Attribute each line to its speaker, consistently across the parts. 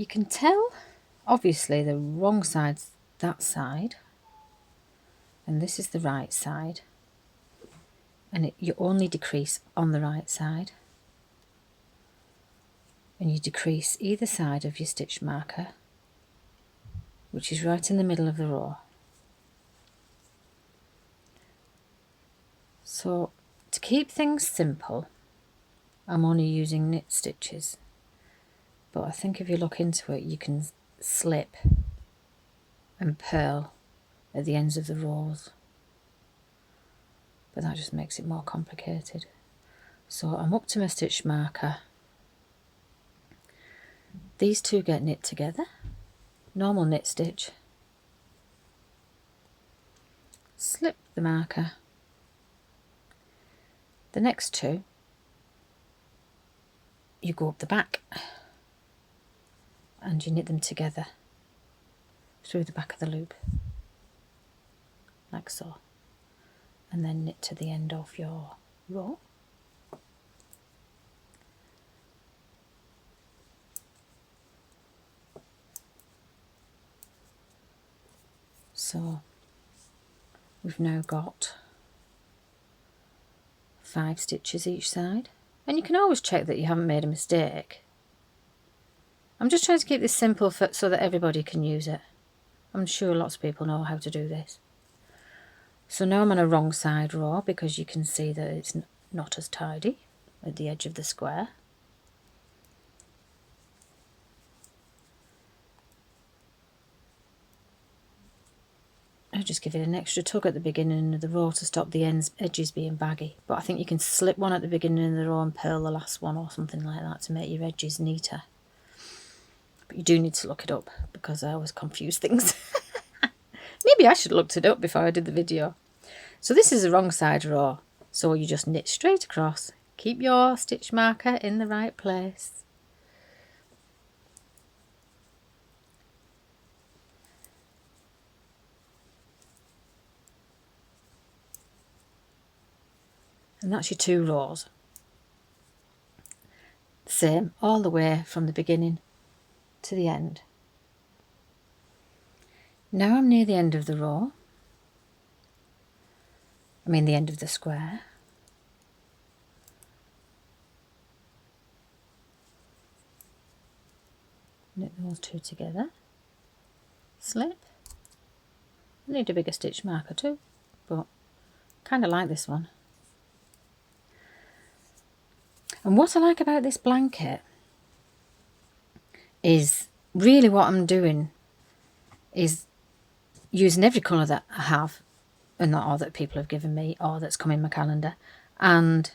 Speaker 1: you can tell, obviously, the wrong side's that side, and this is the right side, and you only decrease on the right side, and you decrease either side of your stitch marker, which is right in the middle of the row. So to keep things simple, I'm only using knit stitches, but I think if you look into it, you can slip and purl at the ends of the rows, but that just makes it more complicated. So I'm up to my stitch marker. These two get knit together, normal knit stitch, slip the marker. The next two, you go up the back and you knit them together through the back of the loop, like so, and then knit to the end of your row. So we've now got 5 stitches each side, and you can always check that you haven't made a mistake. I'm just trying to keep this simple so that everybody can use it. I'm sure lots of people know how to do this. So now I'm on a wrong side row because you can see that it's not as tidy at the edge of the square. I'll just give it an extra tug at the beginning of the row to stop the edges being baggy. But I think you can slip one at the beginning of the row and purl the last one or something like that to make your edges neater. But you do need to look it up because I always confuse things. Maybe I should have looked it up before I did the video. So this is the wrong side row. So you just knit straight across. Keep your stitch marker in the right place. And that's your 2 rows. Same all the way from the beginning to the end. Now I'm near the end of the row. I mean the end of the square. Knit those 2 together. Slip. I need a bigger stitch marker too, but kind of like this one. And what I like about this blanket is really what I'm doing is using every colour that I have, and or that people have given me, or that's come in my calendar, and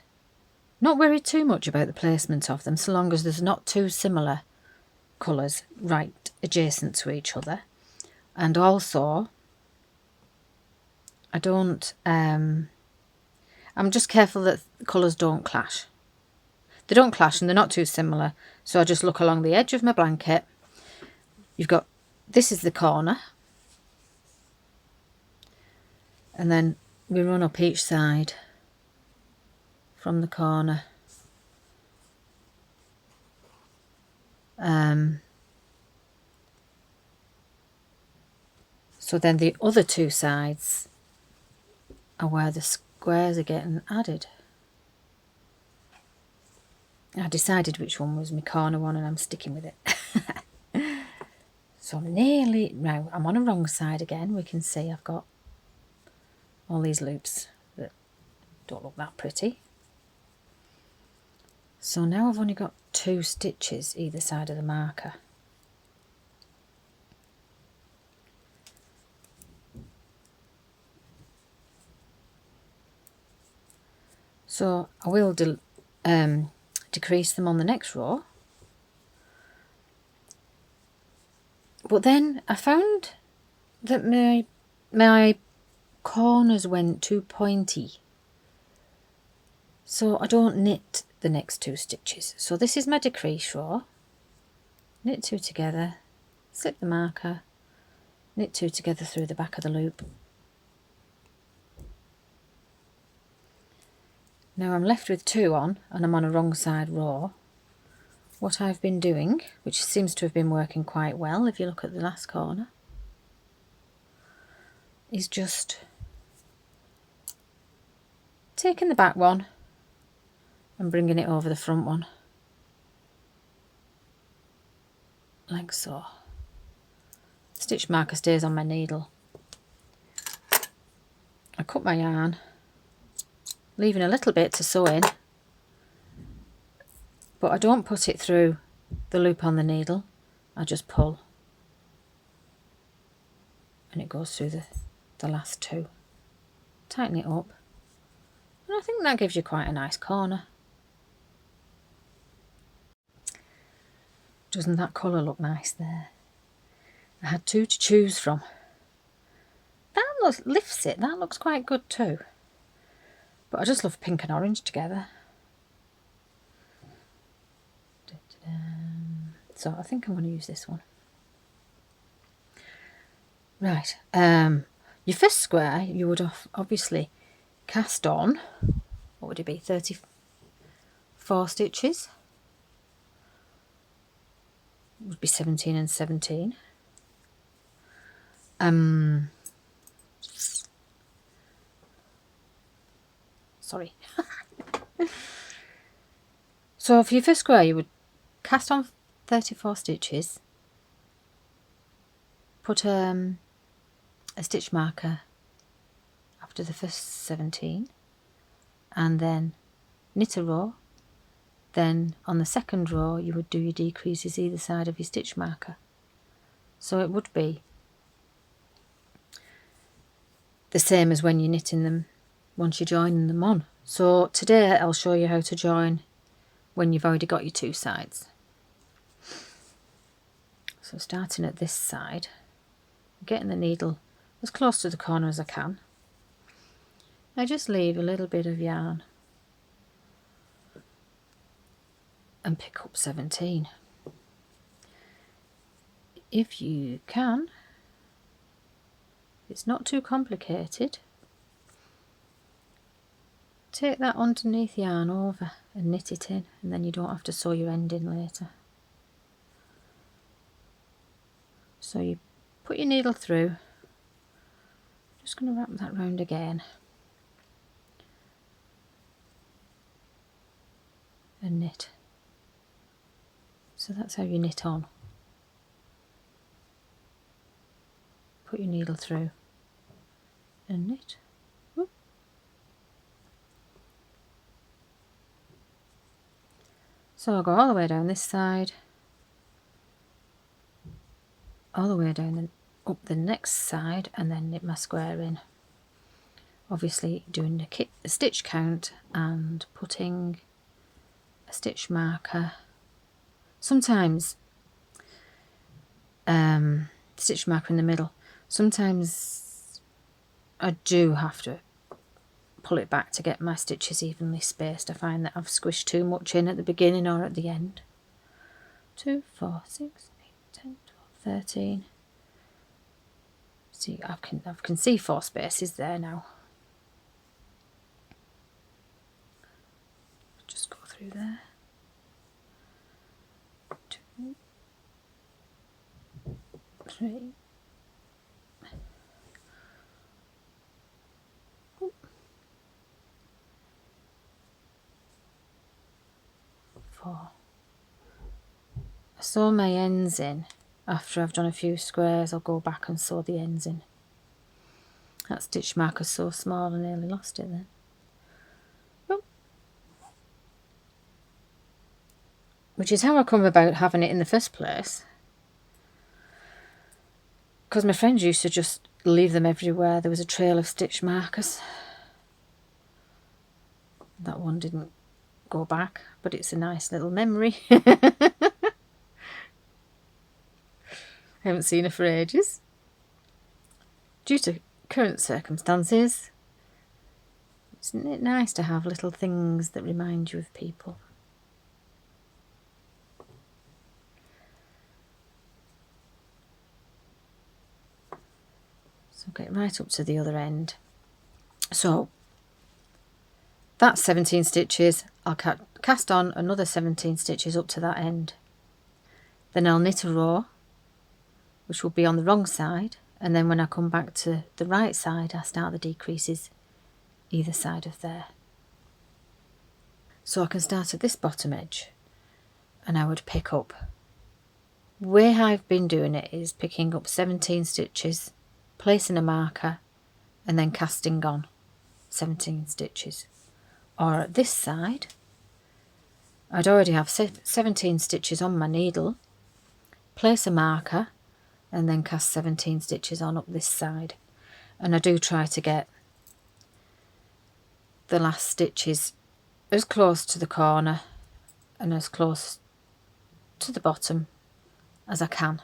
Speaker 1: not worried too much about the placement of them, so long as there's not 2 similar colours right adjacent to each other. And also, I don't, I'm just careful that the colours don't clash. They don't clash and they're not too similar, so I just look along the edge of my blanket. You've got, this is the corner, and then we run up each side from the corner. So then the other 2 sides are where the squares are getting added. I decided which one was my corner one and I'm sticking with it. So nearly, now I'm on a wrong side again. We can see I've got all these loops that don't look that pretty. So now I've only got 2 stitches either side of the marker. So I will decrease them on the next row. But then I found that my corners went too pointy. So I don't knit the next 2 stitches. So this is my decrease row. Knit 2 together, slip the marker, knit 2 together through the back of the loop. Now I'm left with 2 on, and I'm on a wrong side row. what I've been doing, which seems to have been working quite well if you look at the last corner, is just taking the back one and bringing it over the front one, like so. Stitch marker stays on my needle. I cut my yarn, leaving a little bit to sew in, but I don't put it through the loop on the needle, I just pull and it goes through the last two. Tighten it up, and I think that gives you quite a nice corner. Doesn't that colour look nice there? I had two to choose from. That lifts it, that looks quite good too. But I just love pink and orange together. So I think I'm going to use this one. Right, your first square you would obviously cast on, what would it be, 34 stitches? It would be 17 and 17. Sorry. So for your first square you would cast on 34 stitches, put a stitch marker after the first 17, and then knit a row. Then on the second row you would do your decreases either side of your stitch marker. So it would be the same as when you're knitting them once you're joining them on. So today I'll show you how to join when you've already got your two sides. So starting at this side, getting the needle as close to the corner as I can, I just leave a little bit of yarn and pick up 17. If you can, it's not too complicated, take that underneath yarn over and knit it in, and then you don't have to sew your end in later. So you put your needle through, just going to wrap that round again and knit. So that's how you knit on. Put your needle through and knit. Whoop. So I'll go all the way down this side, all the way down up the next side, and then knit my square in. Obviously doing the stitch count and putting a stitch marker. Sometimes stitch marker in the middle. Sometimes I do have to pull it back to get my stitches evenly spaced. I find that I've squished too much in at the beginning or at the end. 2, 4, 6, 8, 10, 12, 13. See, I can see 4 spaces there now. Just go through there. 2, 3. 4. I sew my ends in. After I've done a few squares, I'll go back and sew the ends in. That stitch marker's so small I nearly lost it then. Oh. Which is how I come about having it in the first place. Because my friends used to just leave them everywhere. There was a trail of stitch markers. That one didn't go back, but it's a nice little memory. I haven't seen her for ages. Due to current circumstances, isn't it nice to have little things that remind you of people? So get right up to the other end. So that's 17 stitches. I'll cast on another 17 stitches up to that end. Then I'll knit a row, which will be on the wrong side, and then when I come back to the right side, I start the decreases either side of there. So I can start at this bottom edge, and I would pick up. The way I've been doing it is picking up 17 stitches, placing a marker, and then casting on 17 stitches. Or at this side, I'd already have 17 stitches on my needle, place a marker, and then cast 17 stitches on up this side. And I do try to get the last stitches as close to the corner and as close to the bottom as I can.